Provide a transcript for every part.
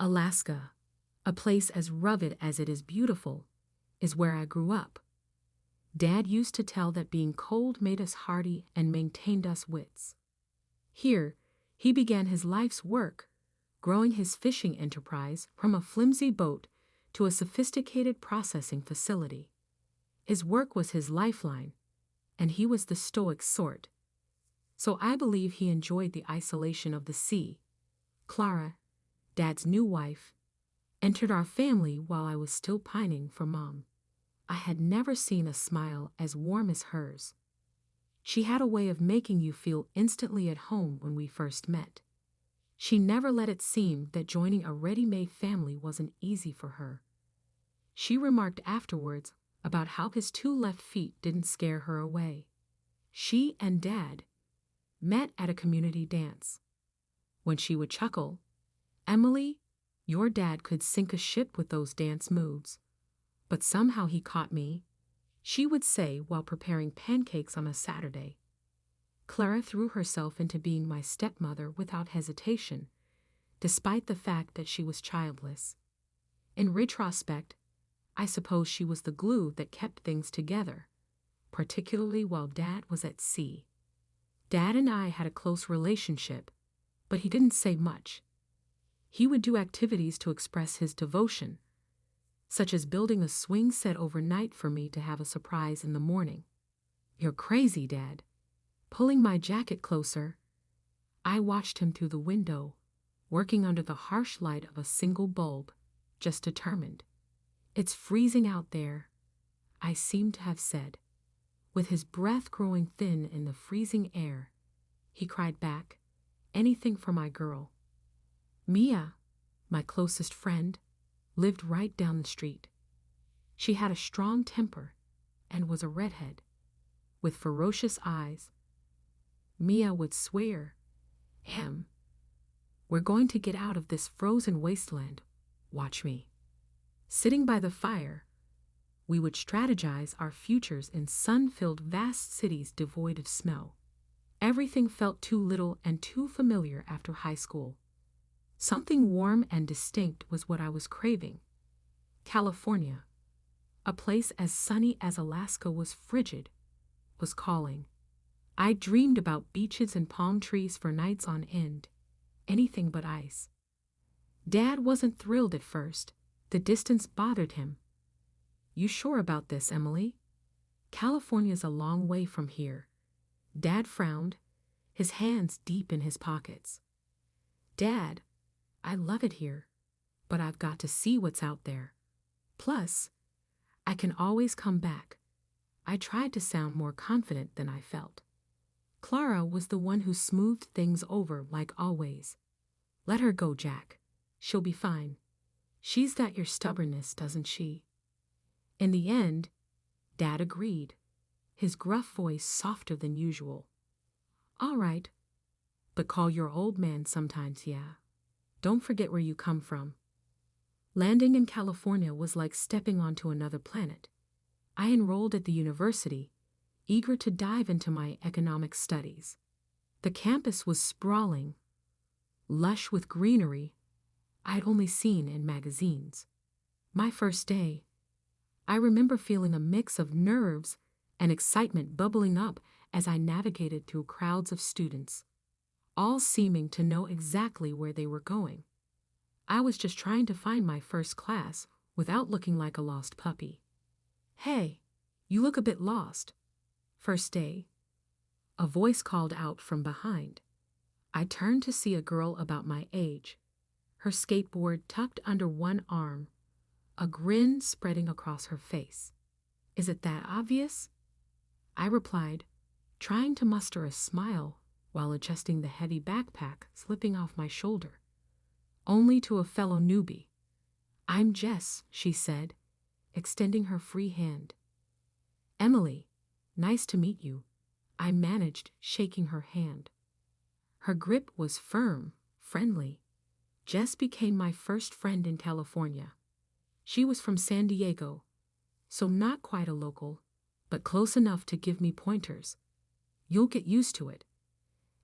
Alaska, a place as rugged as it is beautiful, is where I grew up. Dad used to tell that being cold made us hardy and maintained us wits. Here, he began his life's work, growing his fishing enterprise from a flimsy boat to a sophisticated processing facility. His work was his lifeline, and he was the stoic sort. So I believe he enjoyed the isolation of the sea. Clara, Dad's new wife, entered our family while I was still pining for Mom. I had never seen a smile as warm as hers. She had a way of making you feel instantly at home when we first met. She never let it seem that joining a ready-made family wasn't easy for her. She remarked afterwards about how his 2 left feet didn't scare her away. She and Dad met at a community dance. When she would chuckle, "Emily, your dad could sink a ship with those dance moves. But somehow he caught me," she would say while preparing pancakes on a Saturday. Clara threw herself into being my stepmother without hesitation, despite the fact that she was childless. In retrospect, I suppose she was the glue that kept things together, particularly while Dad was at sea. Dad and I had a close relationship, but he didn't say much. He would do activities to express his devotion, such as building a swing set overnight for me to have a surprise in the morning. "You're crazy, Dad." Pulling my jacket closer, I watched him through the window, working under the harsh light of a single bulb, just determined. "It's freezing out there," I seemed to have said. With his breath growing thin in the freezing air, he cried back, "Anything for my girl." Mia, my closest friend, lived right down the street. She had a strong temper and was a redhead, with ferocious eyes. Mia would swear, "We're going to get out of this frozen wasteland. Watch me." Sitting by the fire, we would strategize our futures in sun-filled vast cities devoid of snow. Everything felt too little and too familiar after high school. Something warm and distinct was what I was craving. California, a place as sunny as Alaska was frigid, was calling. I dreamed about beaches and palm trees for nights on end, anything but ice. Dad wasn't thrilled at first. The distance bothered him. "You sure about this, Emily? California's a long way from here." Dad frowned, his hands deep in his pockets. "Dad, I love it here, but I've got to see what's out there. Plus, I can always come back." I tried to sound more confident than I felt. Clara was the one who smoothed things over like always. "Let her go, Jack. She'll be fine. She's got your stubbornness, doesn't she?" In the end, Dad agreed, his gruff voice softer than usual. "All right, but call your old man sometimes, yeah? Don't forget where you come from." Landing in California was like stepping onto another planet. I enrolled at the university, eager to dive into my economic studies. The campus was sprawling, lush with greenery I'd only seen in magazines. My first day, I remember feeling a mix of nerves and excitement bubbling up as I navigated through crowds of students, all seeming to know exactly where they were going. I was just trying to find my first class without looking like a lost puppy. "Hey, you look a bit lost." "First day." A voice called out from behind. I turned to see a girl about my age, her skateboard tucked under one arm, a grin spreading across her face. "Is it that obvious?" I replied, trying to muster a smile while adjusting the heavy backpack slipping off my shoulder. Only to a fellow newbie. "I'm Jess," she said, extending her free hand. "Emily, nice to meet you," I managed, shaking her hand. Her grip was firm, friendly. Jess became my first friend in California. She was from San Diego, so not quite a local, but close enough to give me pointers. "You'll get used to it.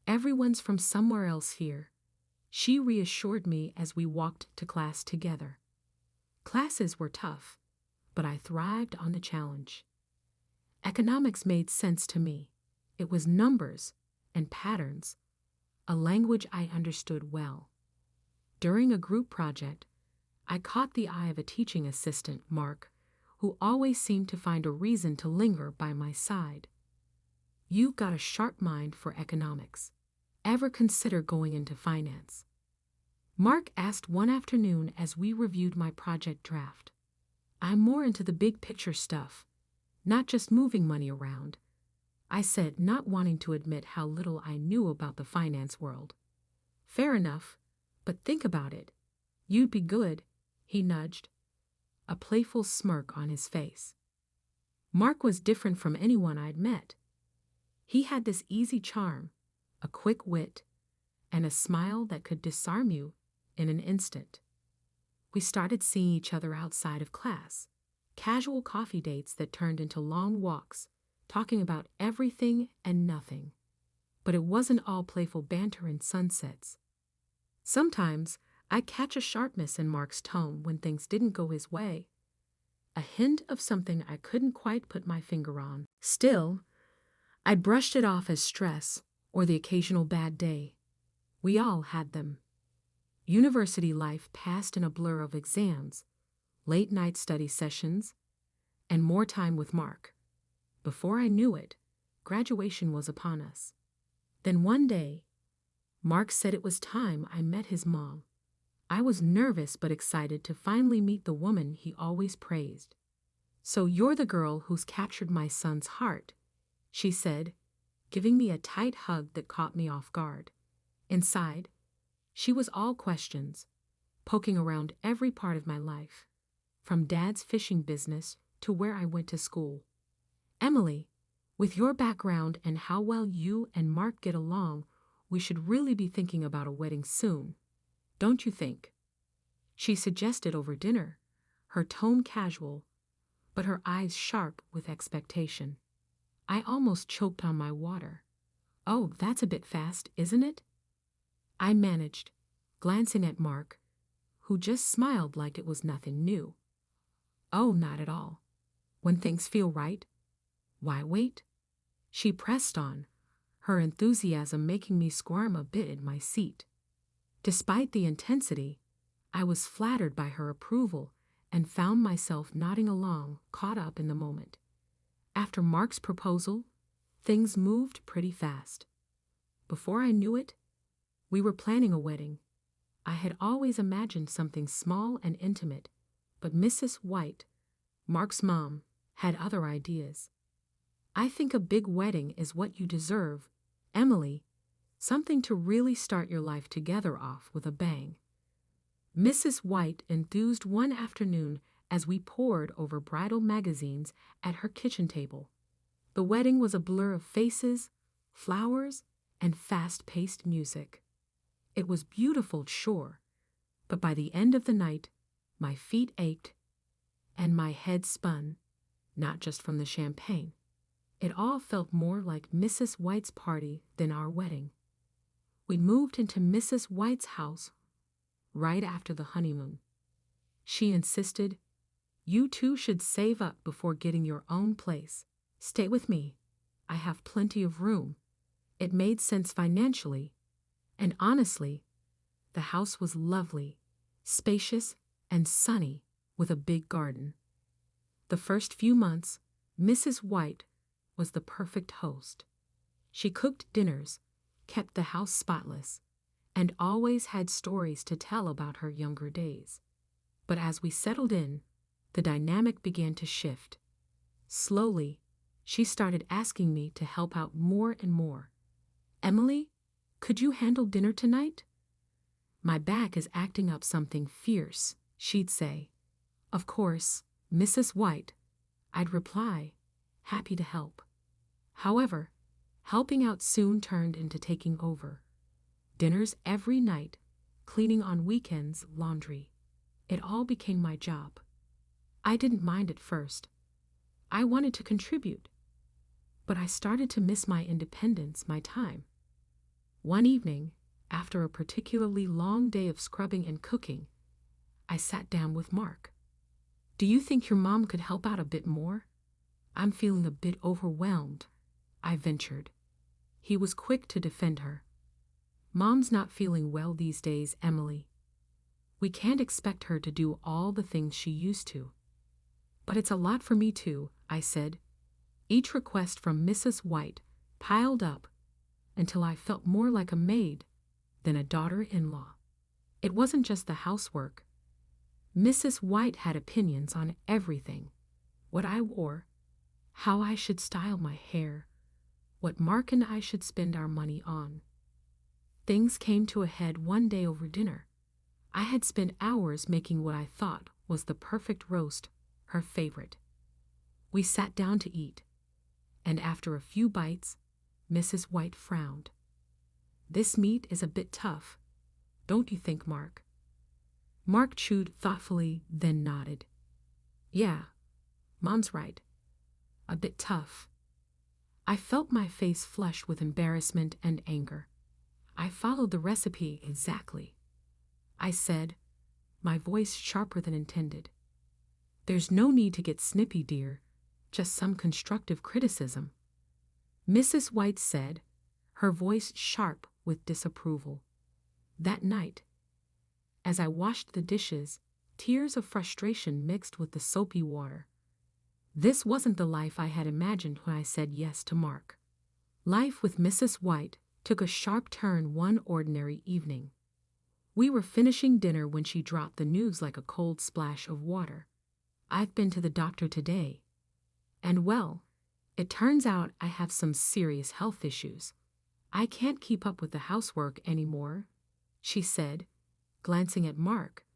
Everyone's from somewhere else here." She reassured me as we walked to class together. Classes were tough, but I thrived on the challenge. Economics made sense to me. It was numbers and patterns, a language I understood well. During a group project, I caught the eye of a teaching assistant, Mark, who always seemed to find a reason to linger by my side. "You've got a sharp mind for economics. Ever consider going into finance?" Mark asked one afternoon as we reviewed my project draft. "I'm more into the big picture stuff, not just moving money around," I said, not wanting to admit how little I knew about the finance world. "Fair enough, but think about it. You'd be good," he nudged, a playful smirk on his face. Mark was different from anyone I'd met. He had this easy charm, a quick wit, and a smile that could disarm you in an instant. We started seeing each other outside of class, casual coffee dates that turned into long walks, talking about everything and nothing. But it wasn't all playful banter and sunsets. Sometimes I'd catch a sharpness in Mark's tone when things didn't go his way, a hint of something I couldn't quite put my finger on. Still, I brushed it off as stress or the occasional bad day. We all had them. University life passed in a blur of exams, late-night study sessions, and more time with Mark. Before I knew it, graduation was upon us. Then one day, Mark said it was time I met his mom. I was nervous but excited to finally meet the woman he always praised. "So you're the girl who's captured my son's heart," she said, giving me a tight hug that caught me off guard. Inside, she was all questions, poking around every part of my life, from Dad's fishing business to where I went to school. "Emily, with your background and how well you and Mark get along, we should really be thinking about a wedding soon, don't you think?" She suggested over dinner, her tone casual, but her eyes sharp with expectation. I almost choked on my water. "Oh, that's a bit fast, isn't it?" I managed, glancing at Mark, who just smiled like it was nothing new. "Oh, not at all. When things feel right, why wait?" She pressed on, her enthusiasm making me squirm a bit in my seat. Despite the intensity, I was flattered by her approval and found myself nodding along, caught up in the moment. After Mark's proposal, things moved pretty fast. Before I knew it, we were planning a wedding. I had always imagined something small and intimate, but Mrs. White, Mark's mom, had other ideas. "I think a big wedding is what you deserve, Emily, something to really start your life together off with a bang." Mrs. White enthused one afternoon as we pored over bridal magazines at her kitchen table. The wedding was a blur of faces, flowers, and fast-paced music. It was beautiful, sure, but by the end of the night, my feet ached and my head spun, not just from the champagne. It all felt more like Mrs. White's party than our wedding. We moved into Mrs. White's house right after the honeymoon. She insisted, "You two should save up before getting your own place. Stay with me. I have plenty of room." It made sense financially, and honestly, the house was lovely, spacious, and sunny with a big garden. The first few months, Mrs. White was the perfect host. She cooked dinners, kept the house spotless, and always had stories to tell about her younger days. But as we settled in, the dynamic began to shift. Slowly, she started asking me to help out more and more. "Emily, could you handle dinner tonight? My back is acting up something fierce," she'd say. "Of course, Mrs. White," I'd reply, happy to help. However, helping out soon turned into taking over. Dinners every night, cleaning on weekends, laundry. It all became my job. I didn't mind at first. I wanted to contribute. But I started to miss my independence, my time. One evening, after a particularly long day of scrubbing and cooking, I sat down with Mark. "Do you think your mom could help out a bit more? I'm feeling a bit overwhelmed," I ventured. He was quick to defend her. "Mom's not feeling well these days, Emily. We can't expect her to do all the things she used to." "But it's a lot for me too," I said. Each request from Mrs. White piled up until I felt more like a maid than a daughter-in-law. It wasn't just the housework. Mrs. White had opinions on everything: what I wore, how I should style my hair, what Mark and I should spend our money on. Things came to a head one day over dinner. I had spent hours making what I thought was the perfect roast, her favorite. We sat down to eat, and after a few bites, Mrs. White frowned. "This meat is a bit tough, don't you think, Mark?" Mark chewed thoughtfully, then nodded. "Yeah, Mom's right. A bit tough." I felt my face flush with embarrassment and anger. "I followed the recipe exactly," I said, my voice sharper than intended. "There's no need to get snippy, dear, just some constructive criticism," Mrs. White said, her voice sharp with disapproval. That night, as I washed the dishes, tears of frustration mixed with the soapy water. This wasn't the life I had imagined when I said yes to Mark. Life with Mrs. White took a sharp turn one ordinary evening. We were finishing dinner when she dropped the news like a cold splash of water. "I've been to the doctor today, and well, it turns out I have some serious health issues. I can't keep up with the housework anymore," she said, glancing at Mark,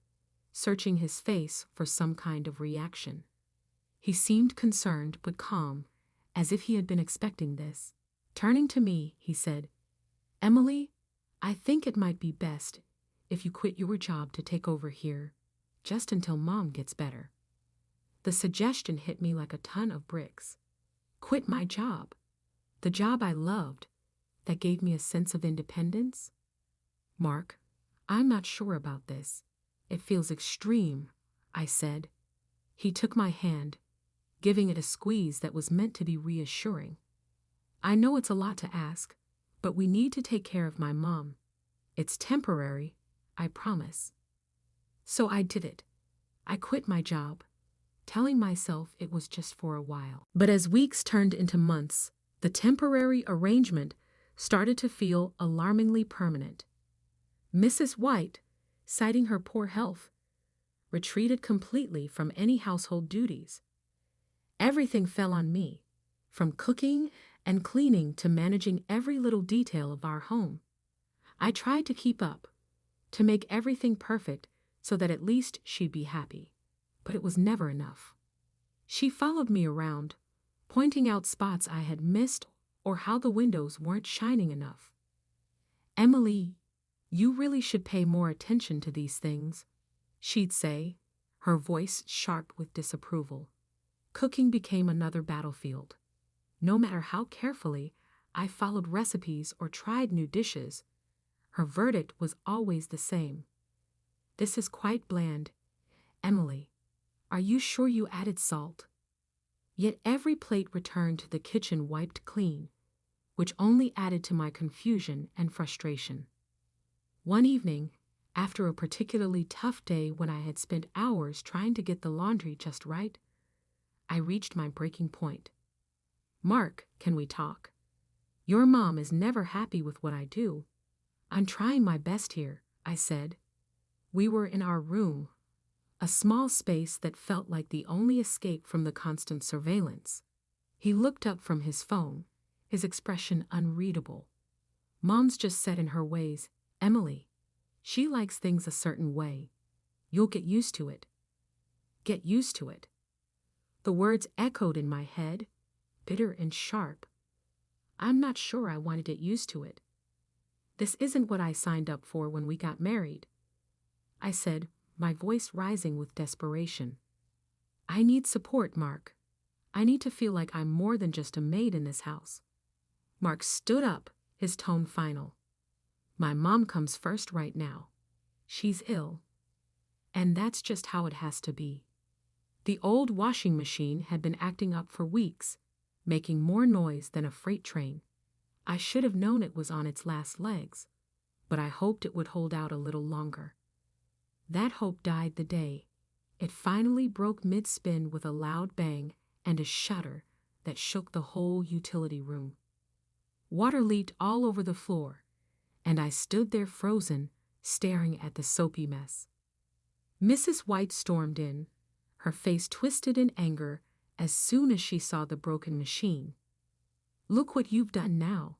searching his face for some kind of reaction. He seemed concerned but calm, as if he had been expecting this. Turning to me, he said, "Emily, I think it might be best if you quit your job to take over here, just until Mom gets better." The suggestion hit me like a ton of bricks. Quit my job, the job I loved, that gave me a sense of independence? "Mark, I'm not sure about this. It feels extreme," I said. He took my hand, giving it a squeeze that was meant to be reassuring. "I know it's a lot to ask, but we need to take care of my mom. It's temporary, I promise." So I did it. I quit my job, telling myself it was just for a while. But as weeks turned into months, the temporary arrangement started to feel alarmingly permanent. Mrs. White, citing her poor health, retreated completely from any household duties. Everything fell on me, from cooking and cleaning to managing every little detail of our home. I tried to keep up, to make everything perfect so that at least she'd be happy, but it was never enough. She followed me around, pointing out spots I had missed or how the windows weren't shining enough. "Emily, you really should pay more attention to these things," she'd say, her voice sharp with disapproval. Cooking became another battlefield. No matter how carefully I followed recipes or tried new dishes, her verdict was always the same. "This is quite bland. Emily, are you sure you added salt?" Yet every plate returned to the kitchen wiped clean, which only added to my confusion and frustration. One evening, after a particularly tough day when I had spent hours trying to get the laundry just right, I reached my breaking point. "Mark, can we talk? Your mom is never happy with what I do. I'm trying my best here," I said. We were in our room, a small space that felt like the only escape from the constant surveillance. He looked up from his phone, his expression unreadable. "Mom's just set in her ways, Emily. She likes things a certain way. You'll get used to it." Get used to it. The words echoed in my head, bitter and sharp. I'm not sure I want to get used to it. This isn't what I signed up for when we got married, I said, my voice rising with desperation. "I need support, Mark. I need to feel like I'm more than just a maid in this house." Mark stood up, his tone final. My mom comes first right now. She's ill. And that's just how it has to be. The old washing machine had been acting up for weeks, making more noise than a freight train. I should have known it was on its last legs, but I hoped it would hold out a little longer. That hope died the day it finally broke mid-spin with a loud bang and a shudder that shook the whole utility room. Water leaked all over the floor, and I stood there frozen, staring at the soapy mess. Mrs. White stormed in, her face twisted in anger as soon as she saw the broken machine. "Look what you've done now.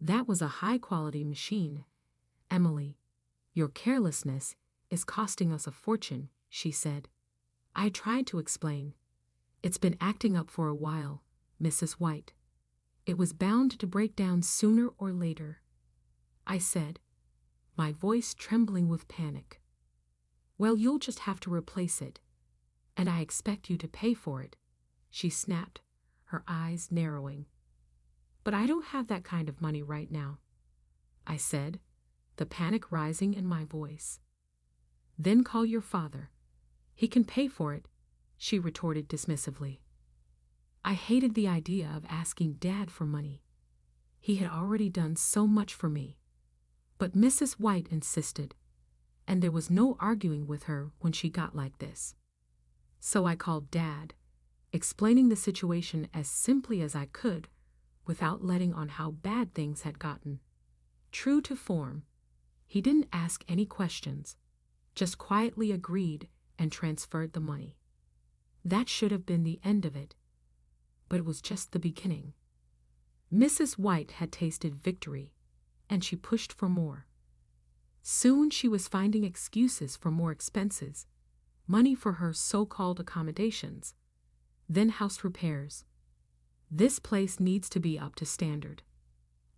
That was a high-quality machine. Emily, your carelessness is costing us a fortune," she said. I tried to explain. "It's been acting up for a while, Mrs. White. It was bound to break down sooner or later," I said, my voice trembling with panic. "Well, you'll just have to replace it, and I expect you to pay for it," she snapped, her eyes narrowing. "But I don't have that kind of money right now," I said, the panic rising in my voice. "Then call your father. He can pay for it," she retorted dismissively. I hated the idea of asking Dad for money. He had already done so much for me. But Mrs. White insisted, and there was no arguing with her when she got like this. So I called Dad, explaining the situation as simply as I could, without letting on how bad things had gotten. True to form, he didn't ask any questions, just quietly agreed and transferred the money. That should have been the end of it, but it was just the beginning. Mrs. White had tasted victory, and she pushed for more. Soon she was finding excuses for more expenses, money for her so-called accommodations, then house repairs. "This place needs to be up to standard.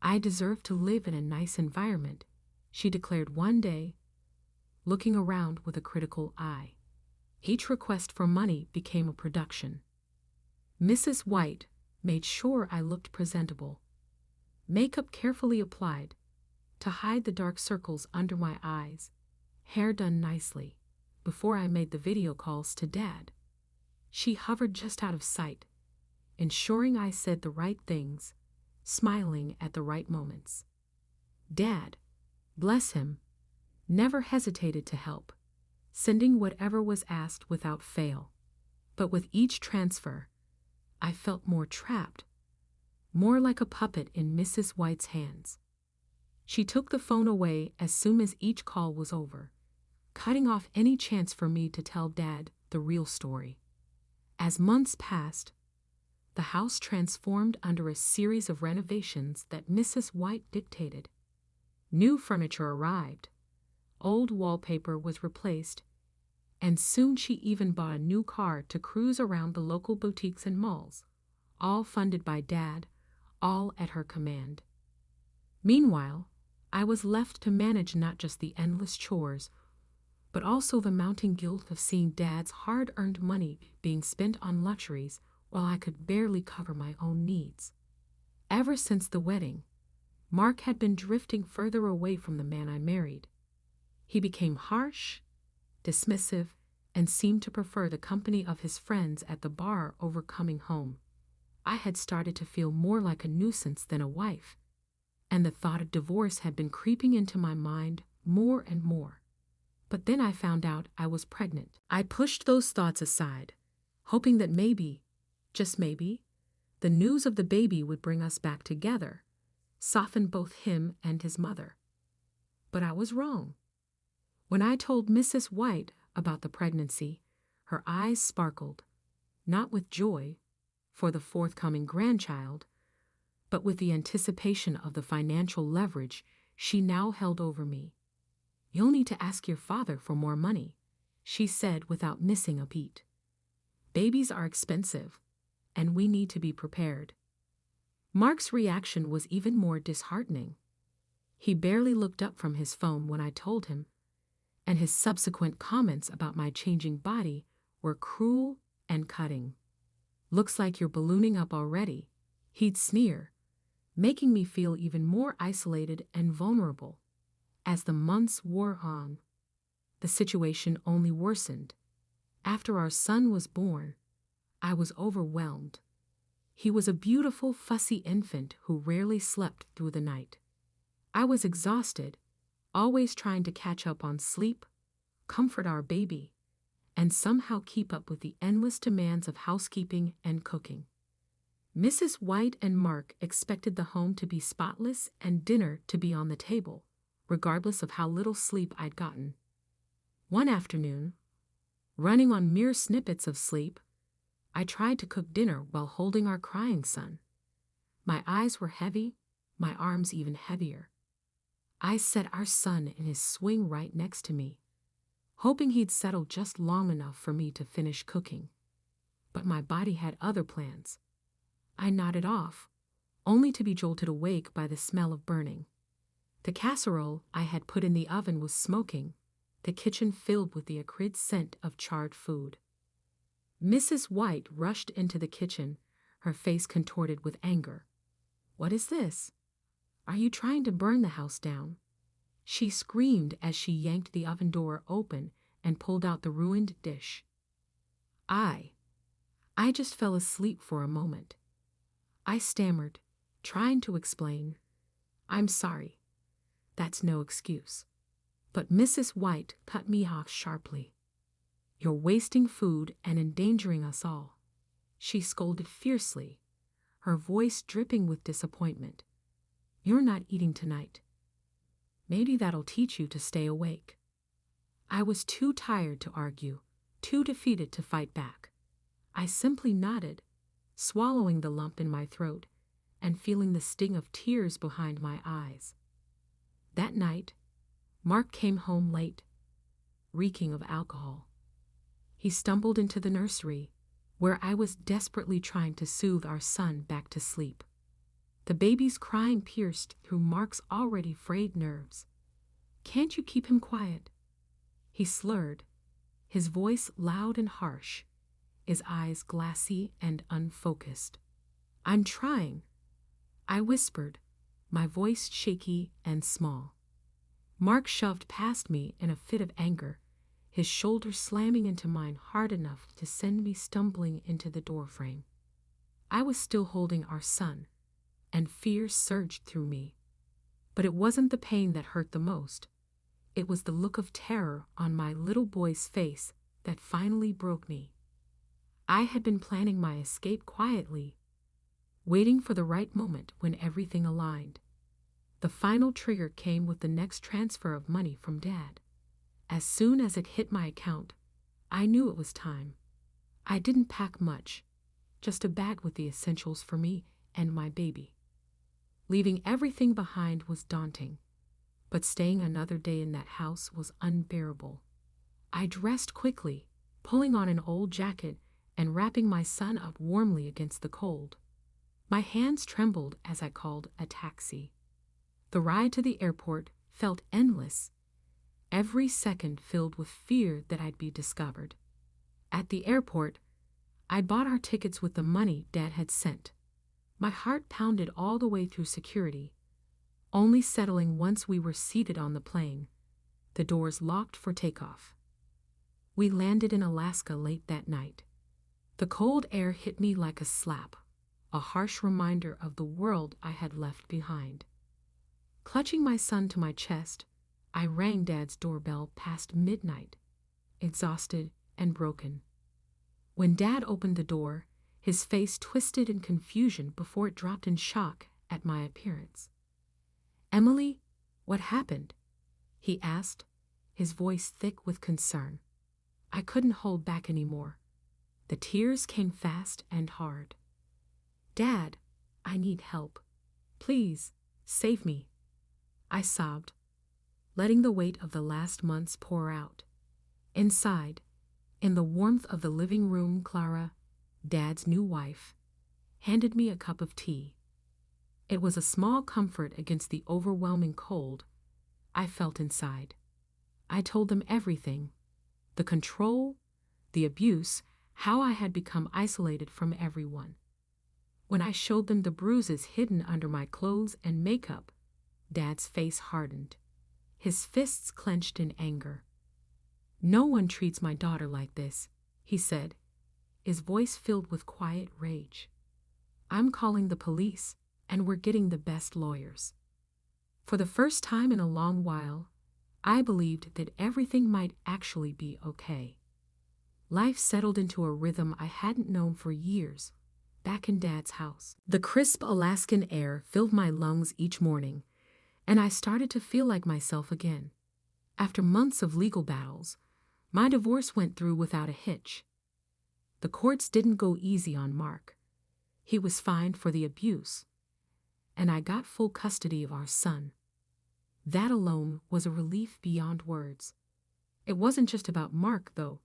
I deserve to live in a nice environment," she declared one day, looking around with a critical eye. Each request for money became a production. Mrs. White made sure I looked presentable. Makeup carefully applied to hide the dark circles under my eyes, hair done nicely, before I made the video calls to Dad. She hovered just out of sight, ensuring I said the right things, smiling at the right moments. Dad, bless him, never hesitated to help, sending whatever was asked without fail. But with each transfer, I felt more trapped, more like a puppet in Mrs. White's hands. She took the phone away as soon as each call was over, cutting off any chance for me to tell Dad the real story. As months passed, the house transformed under a series of renovations that Mrs. White dictated. New furniture arrived, old wallpaper was replaced, and soon she even bought a new car to cruise around the local boutiques and malls, all funded by Dad, all at her command. Meanwhile, I was left to manage not just the endless chores, but also the mounting guilt of seeing Dad's hard-earned money being spent on luxuries while I could barely cover my own needs. Ever since the wedding, Mark had been drifting further away from the man I married. He became harsh, dismissive, and seemed to prefer the company of his friends at the bar over coming home. I had started to feel more like a nuisance than a wife, and the thought of divorce had been creeping into my mind more and more. But then I found out I was pregnant. I pushed those thoughts aside, hoping that maybe, just maybe, the news of the baby would bring us back together, soften both him and his mother. But I was wrong. When I told Mrs. White about the pregnancy, her eyes sparkled, not with joy for the forthcoming grandchild, but with the anticipation of the financial leverage she now held over me. "You'll need to ask your father for more money," she said without missing a beat. "Babies are expensive, and we need to be prepared." Mark's reaction was even more disheartening. He barely looked up from his phone when I told him, and his subsequent comments about my changing body were cruel and cutting. "Looks like you're ballooning up already," he'd sneer, making me feel even more isolated and vulnerable. As the months wore on, the situation only worsened. After our son was born, I was overwhelmed. He was a beautiful, fussy infant who rarely slept through the night. I was exhausted, always trying to catch up on sleep, comfort our baby, and somehow keep up with the endless demands of housekeeping and cooking. Mrs. White and Mark expected the home to be spotless and dinner to be on the table, regardless of how little sleep I'd gotten. One afternoon, running on mere snippets of sleep, I tried to cook dinner while holding our crying son. My eyes were heavy, my arms even heavier. I set our son in his swing right next to me, hoping he'd settle just long enough for me to finish cooking. But my body had other plans. I nodded off, only to be jolted awake by the smell of burning. The casserole I had put in the oven was smoking, the kitchen filled with the acrid scent of charred food. Mrs. White rushed into the kitchen, her face contorted with anger. "What is this? Are you trying to burn the house down?" She screamed as she yanked the oven door open and pulled out the ruined dish. I just fell asleep for a moment. I stammered, trying to explain, "I'm sorry. That's no excuse." But Mrs. White cut me off sharply. "You're wasting food and endangering us all," she scolded fiercely, her voice dripping with disappointment. "You're not eating tonight. Maybe that'll teach you to stay awake." I was too tired to argue, too defeated to fight back. I simply nodded, swallowing the lump in my throat and feeling the sting of tears behind my eyes. That night, Mark came home late, reeking of alcohol. He stumbled into the nursery, where I was desperately trying to soothe our son back to sleep. The baby's crying pierced through Mark's already frayed nerves. "Can't you keep him quiet?" He slurred, his voice loud and harsh, his eyes glassy and unfocused. "I'm trying," I whispered, my voice shaky and small. Mark shoved past me in a fit of anger, his shoulder slamming into mine hard enough to send me stumbling into the doorframe. I was still holding our son, and fear surged through me. But it wasn't the pain that hurt the most. It was the look of terror on my little boy's face that finally broke me. I had been planning my escape quietly, waiting for the right moment when everything aligned. The final trigger came with the next transfer of money from Dad. As soon as it hit my account, I knew it was time. I didn't pack much, just a bag with the essentials for me and my baby. Leaving everything behind was daunting, but staying another day in that house was unbearable. I dressed quickly, pulling on an old jacket and wrapping my son up warmly against the cold. My hands trembled as I called a taxi. The ride to the airport felt endless, every second filled with fear that I'd be discovered. At the airport, I'd bought our tickets with the money Dad had sent. My heart pounded all the way through security, only settling once we were seated on the plane, the doors locked for takeoff. We landed in Alaska late that night. The cold air hit me like a slap, a harsh reminder of the world I had left behind. Clutching my son to my chest, I rang Dad's doorbell past midnight, exhausted and broken. When Dad opened the door, his face twisted in confusion before it dropped in shock at my appearance. "Emily, what happened?" he asked, his voice thick with concern. I couldn't hold back anymore. The tears came fast and hard. "Dad, I need help. Please, save me," I sobbed, letting the weight of the last months pour out. Inside, in the warmth of the living room, Clara, Dad's new wife, handed me a cup of tea. It was a small comfort against the overwhelming cold I felt inside. I told them everything, the control, the abuse, how I had become isolated from everyone. When I showed them the bruises hidden under my clothes and makeup, Dad's face hardened. his fists clenched in anger. "No one treats my daughter like this," he said, his voice filled with quiet rage. "I'm calling the police, and we're getting the best lawyers." For the first time in a long while, I believed that everything might actually be okay. Life settled into a rhythm I hadn't known for years, back in Dad's house. The crisp Alaskan air filled my lungs each morning, and I started to feel like myself again. After months of legal battles, my divorce went through without a hitch. The courts didn't go easy on Mark. He was fined for the abuse, and I got full custody of our son. That alone was a relief beyond words. It wasn't just about Mark, though.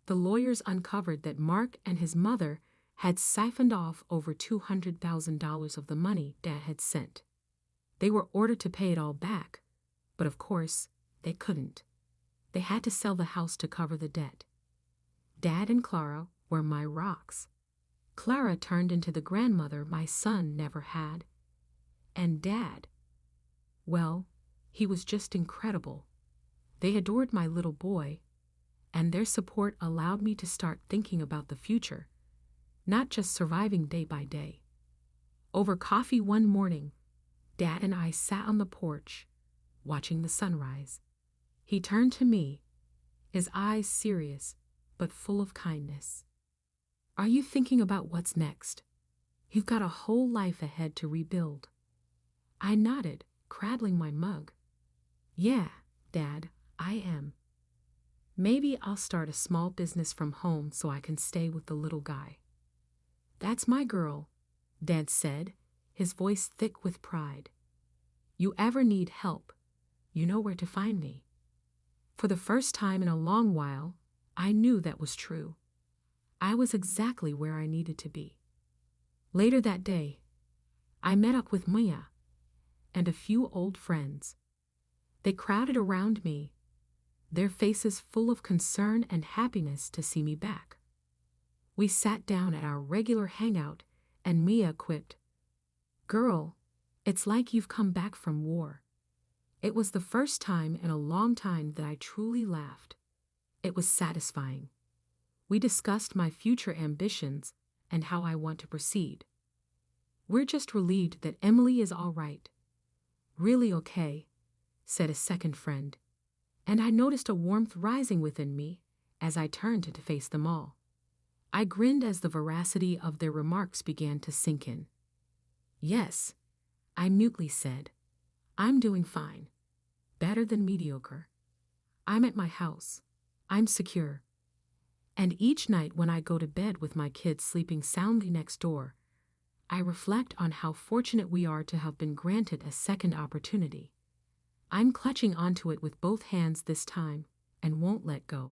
The lawyers uncovered that Mark and his mother had siphoned off over $200,000 of the money Dad had sent. They were ordered to pay it all back, but of course, they couldn't. They had to sell the house to cover the debt. Dad and Clara were my rocks. Clara turned into the grandmother my son never had. And Dad, well, he was just incredible. They adored my little boy, and their support allowed me to start thinking about the future, not just surviving day by day. Over coffee one morning, Dad and I sat on the porch, watching the sunrise. He turned to me, his eyes serious, but full of kindness. "Are you thinking about what's next? You've got a whole life ahead to rebuild." I nodded, cradling my mug. "Yeah, Dad, I am. Maybe I'll start a small business from home so I can stay with the little guy." "That's my girl," Dad said, his voice thick with pride. "You ever need help, you know where to find me." For the first time in a long while, I knew that was true. I was exactly where I needed to be. Later that day, I met up with Mia and a few old friends. They crowded around me, their faces full of concern and happiness to see me back. We sat down at our regular hangout, and Mia quipped, "Girl, it's like you've come back from war." It was the first time in a long time that I truly laughed. It was satisfying. We discussed my future ambitions and how I want to proceed. "We're just relieved that Emily is all right." "Really okay," said a second friend, and I noticed a warmth rising within me as I turned to face them all. I grinned as the veracity of their remarks began to sink in. "Yes," I mutely said, "I'm doing fine. Better than mediocre. I'm at my house. I'm secure. And each night when I go to bed with my kids sleeping soundly next door, I reflect on how fortunate we are to have been granted a second opportunity. I'm clutching onto it with both hands this time and won't let go."